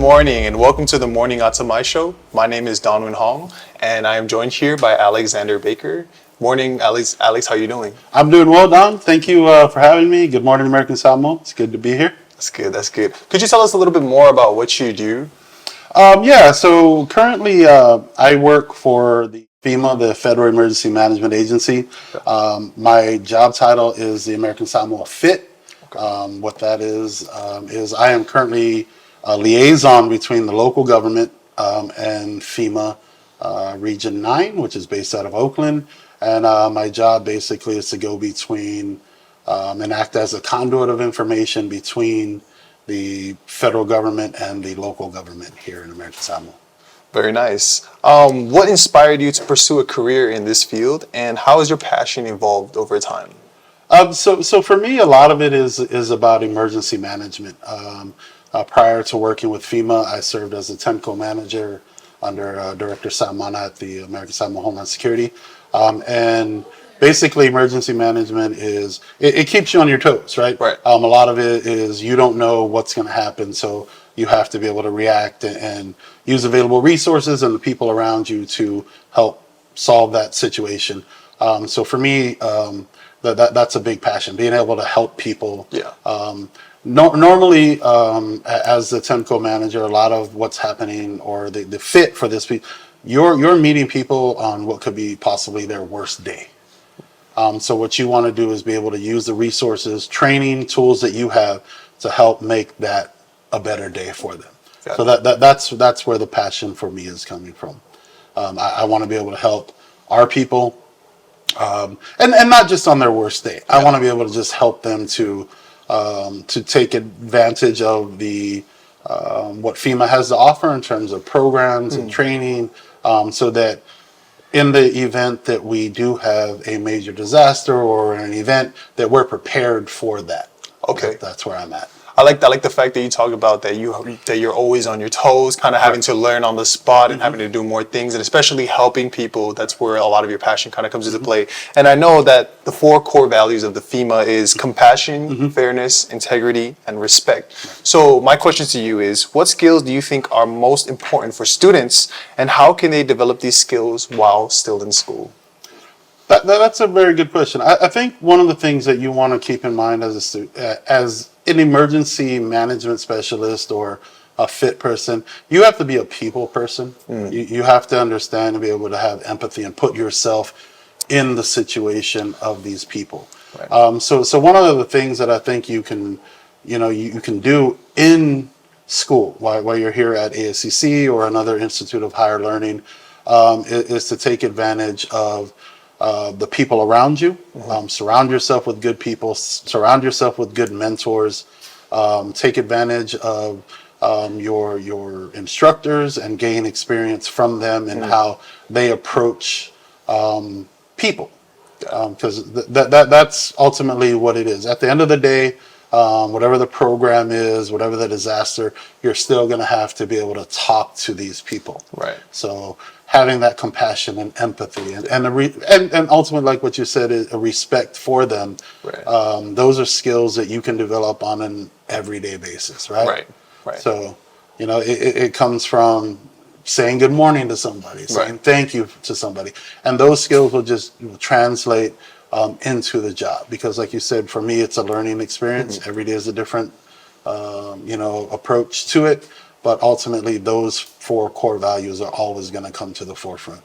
morning and welcome to the Morning Atamai show. My name is Donwen Hong and I am joined here by Alexander Baker. Morning, Alex. Alex, how you doing? I'm doing well, Don. Thank you for having me. Good morning, American Samoa. It's good to be here. That's good, that's good. Could you tell us a little bit more about what you do? So currently I work for the FEMA, the Federal Emergency Management Agency. My job title is the American Samoa FIT. What that is I am currently a liaison between the local government and FEMA Region 9, which is based out of Oakland. And my job basically is to go between and act as a conduit of information between the federal government and the local government here in American Samoa. Very nice. What inspired you to pursue a career in this field and how has your passion evolved over time? So for me, a lot of it is about emergency management. Prior to working with FEMA, I served as a TEMCO manager under Director Salmana at the American Samoa Homeland Security. And basically, emergency management is, it keeps you on your toes, right? Right. A lot of it is you don't know what's going to happen, so you have to be able to react and use available resources and the people around you to help solve that situation. So for me, that's a big passion, being able to help people. Yeah. Normally, as the TEMCO manager, a lot of what's happening or the fit for this, you're meeting people on what could be possibly their worst day. So what you want to do is be able to use the resources, training, tools that you have to help make that a better day for them. So that's where the passion for me is coming from. I want to be able to help our people, and not just on their worst day. I want to be able to just help them to take advantage of the what FEMA has to offer in terms of programs and training, so that in the event that we do have a major disaster or an event, that we're prepared for that. Okay. That's where I'm at. I like the fact that you talk about that you're always on your toes, kind of having to learn on the spot and having to do more things, and especially helping people. That's where a lot of your passion kind of comes into play. And I know that the 4 core values of the FEMA is compassion, fairness, integrity, and respect. So my question to you is, what skills do you think are most important for students, and how can they develop these skills while still in school? That's a very good question. I think one of the things that you want to keep in mind as an emergency management specialist or a fit person, you have to be a people person. You have to understand and be able to have empathy and put yourself in the situation of these people. Right. So one of the things that I think you can do in school while you're here at ASCC or another institute of higher learning is to take advantage of the people around you. Surround yourself with good people, surround yourself with good mentors, take advantage of your instructors and gain experience from them and how they approach people, because that's ultimately what it is. At the end of the day, whatever the program is, whatever the disaster, you're still going to have to be able to talk to these people. Right. So having that compassion and empathy and ultimately, like what you said, is a respect for them. Right. Those are skills that you can develop on an everyday basis, right? Right. So, it comes from saying good morning to somebody, saying thank you to somebody, and those skills will just translate into the job. Because, like you said, for me, it's a learning experience. Every day is a different, approach to it. But ultimately, those 4 core values are always going to come to the forefront.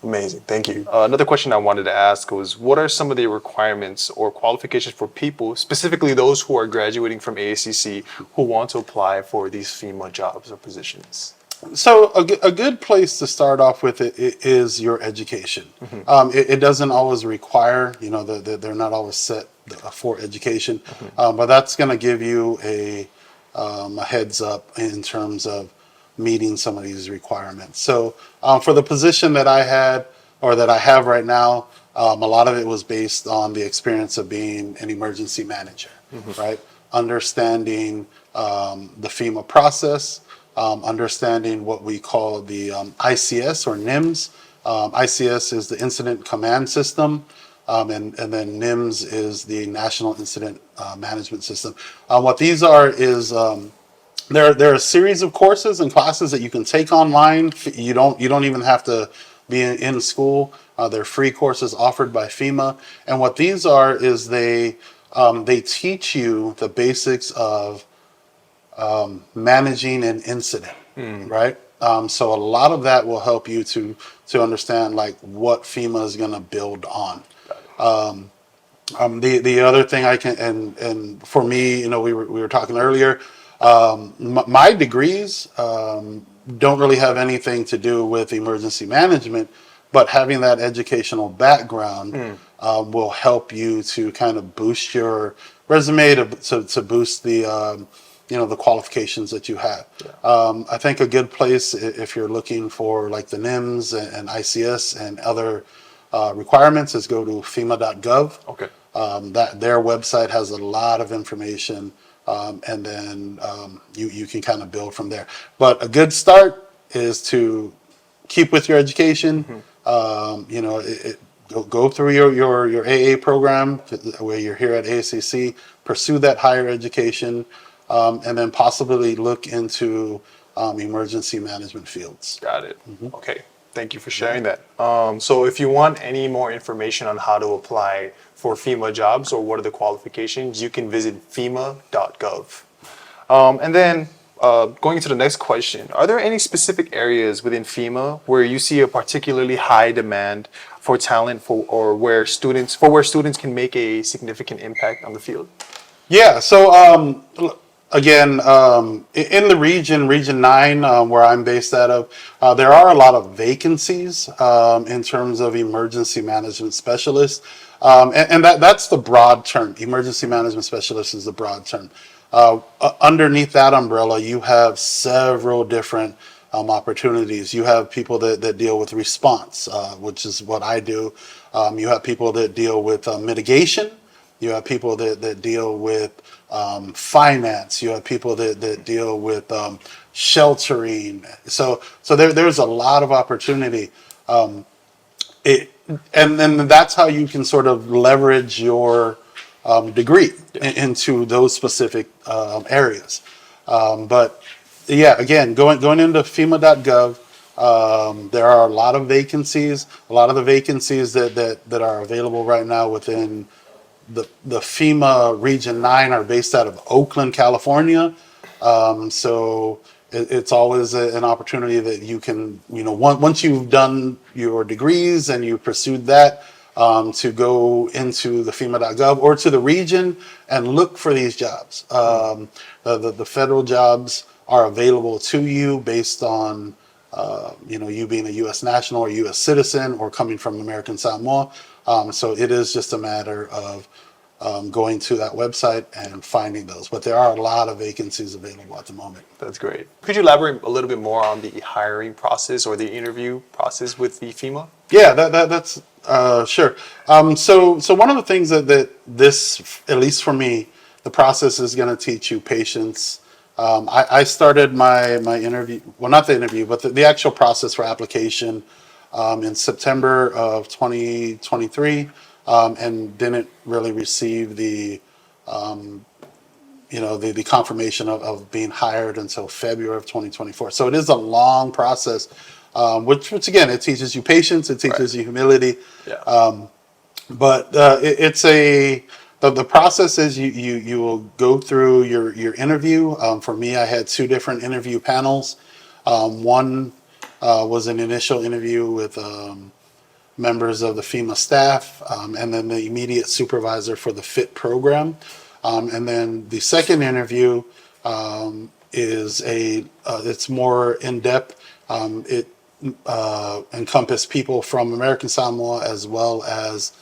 Amazing. Thank you. Another question I wanted to ask was, what are some of the requirements or qualifications for people, specifically those who are graduating from ASCC, who want to apply for these FEMA jobs or positions? So a good place to start off with it is your education. It doesn't always require, they're not always set for education, but that's going to give you a heads up in terms of meeting some of these requirements. So for the position that I had or that I have right now, a lot of it was based on the experience of being an emergency manager, right? Understanding the FEMA process, understanding what we call the ICS or NIMS. ICS is the Incident Command System. And then NIMS is the National Incident Management System. What these are is There are a series of courses and classes that you can take online. You don't even have to be in school. They're free courses offered by FEMA, and what these are is they teach you the basics of managing an incident, right? So a lot of that will help you to understand like what FEMA is going to build on. The other thing I can and for me, we were talking earlier. My degrees don't really have anything to do with emergency management, but having that educational background will help you to kind of boost your resume to boost the qualifications that you have. I think a good place if you're looking for like the NIMS and ICS and other requirements is go to FEMA.gov. Okay. That their website has a lot of information, and then you can kind of build from there. But a good start is to keep with your education. Go through your AA program where you're here at ASCC. Pursue that higher education, and then possibly look into emergency management fields. Got it. Okay. Thank you for sharing that. So if you want any more information on how to apply for FEMA jobs or what are the qualifications, you can visit FEMA.gov. And then going into the next question, are there any specific areas within FEMA where you see a particularly high demand for talent or where students can make a significant impact on the field? Yeah. So again, in the Region 9, where I'm based out of, there are a lot of vacancies in terms of emergency management specialists. And that's the broad term. Emergency management specialist is the broad term. Underneath that umbrella, you have several different opportunities. You have people that deal with response, which is what I do. You have people that deal with mitigation. You have people that deal with finance. You have people that deal with sheltering. So there's a lot of opportunity. And then that's how you can sort of leverage your degree into those specific areas. But yeah, again, going into FEMA.gov, there are a lot of vacancies. A lot of the vacancies that are available right now within the FEMA Region 9 are based out of Oakland, California. So it's always an opportunity that you can, once you've done your degrees and you've pursued that, to go into the FEMA.gov or to the region and look for these jobs. The federal jobs are available to you based on, you being a U.S. national or U.S. citizen or coming from American Samoa. So it is just a matter of going to that website and finding those. But there are a lot of vacancies available at the moment. That's great. Could you elaborate a little bit more on the hiring process or the interview process with the FEMA? Yeah, that's sure. So one of the things that this, at least for me, the process is going to teach you patience. I started my interview, well, not the interview, but the actual process for application in September of 2023, and didn't really receive the confirmation of being hired until February of 2024. So it is a long process, which again, it teaches you patience, it teaches you humility. Yeah. But the process is you will go through your interview. For me, I had two different interview panels. One was an initial interview with members of the FEMA staff, and then the immediate supervisor for the FIT program. And then the second interview is it's more in depth. It encompass people from American Samoa as well as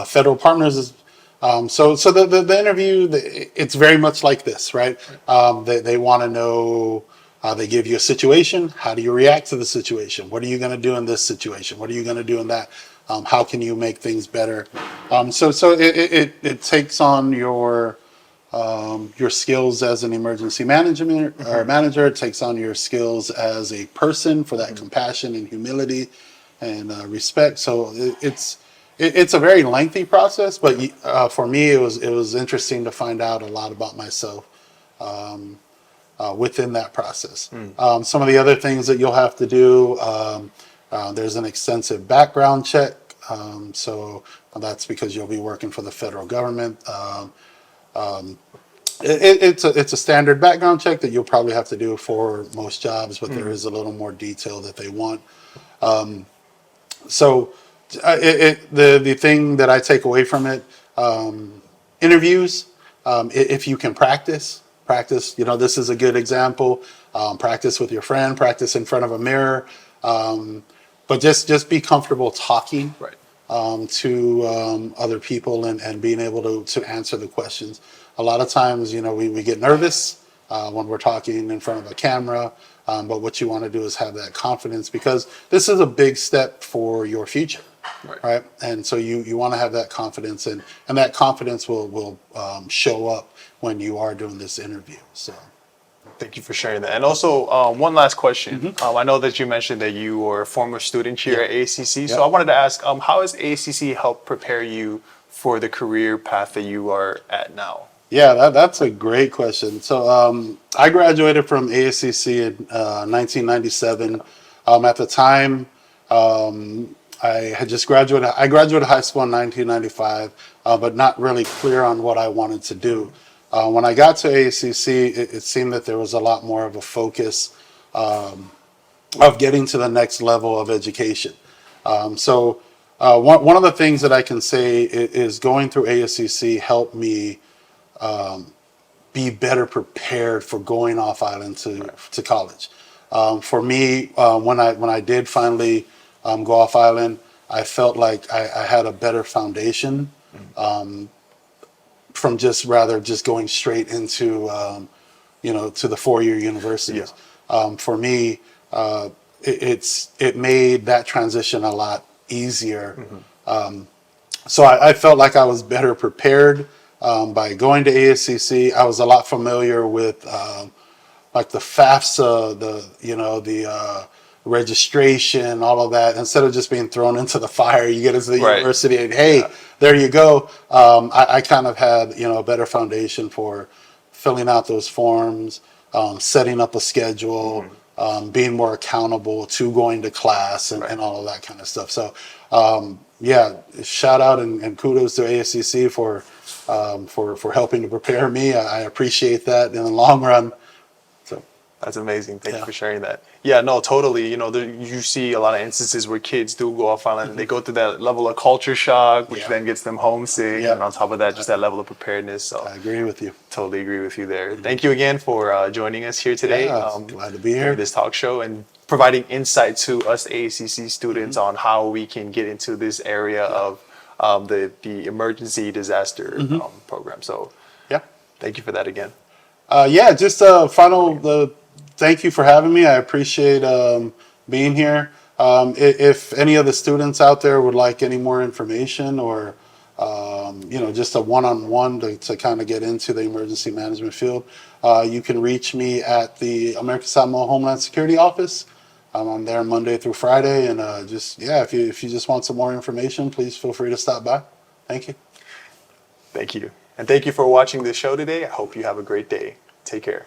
federal partners. So the interview, it's very much like this, right? They want to know. They give you a situation. How do you react to the situation? What are you going to do in this situation? What are you going to do in that? How can you make things better? So it takes on your skills as an emergency management or manager. It takes on your skills as a person for that compassion and humility and respect. So it's a very lengthy process, but for me it was interesting to find out a lot about myself within that process. Some of the other things that you'll have to do, there's an extensive background check. So that's because you'll be working for the federal government. It's a standard background check that you'll probably have to do for most jobs, but there is a little more detail that they want. So the thing that I take away from it, interviews, if you can practice, this is a good example. Practice with your friend, practice in front of a mirror, but just be comfortable talking to other people and being able to answer the questions. A lot of times, we get nervous when we're talking in front of a camera, but what you want to do is have that confidence, because this is a big step for your future, right? And so you want to have that confidence, and that confidence will show up when you are doing this interview. So. Thank you for sharing that. And also, one last question. I know that you mentioned that you were a former student here at ASCC. So I wanted to ask, how has ASCC helped prepare you for the career path that you are at now? Yeah, that's a great question. So I graduated from ASCC in 1997. At the time, I had just graduated. I graduated high school in 1995, but not really clear on what I wanted to do. When I got to ASCC, it seemed that there was a lot more of a focus of getting to the next level of education. So one of the things that I can say is going through ASCC helped me be better prepared for going off island to college. For me, when I did finally go off island, I felt like I had a better foundation from just going straight into to the 4-year universities. For me, it made that transition a lot easier. So I felt like I was better prepared by going to ASCC. I was a lot familiar with like the FAFSA, the registration, all of that. Instead of just being thrown into the fire, you get into the university and there you go. I kind of had a better foundation for filling out those forms, setting up a schedule, being more accountable to going to class and all of that kind of stuff. So shout out and kudos to ASCC for helping to prepare me. I appreciate that in the long run. So that's amazing. Thank you for sharing that. Yeah, no, totally. You see a lot of instances where kids do go off island and they go through that level of culture shock, which then gets them homesick. And on top of that, just that level of preparedness. So I agree with you. Totally agree with you there. Thank you again for joining us here today. Glad to be here. This talk show and providing insight to us ASCC students on how we can get into this area of the emergency disaster program. So thank you for that again. Just a final thank you for having me. I appreciate being here. If any of the students out there would like any more information or just a one-on-one to kind of get into the emergency management field, you can reach me at the American Samoa Homeland Security Office. I'm there Monday through Friday, and if you just want some more information, please feel free to stop by. Thank you. Thank you. And thank you for watching this show today. I hope you have a great day. Take care.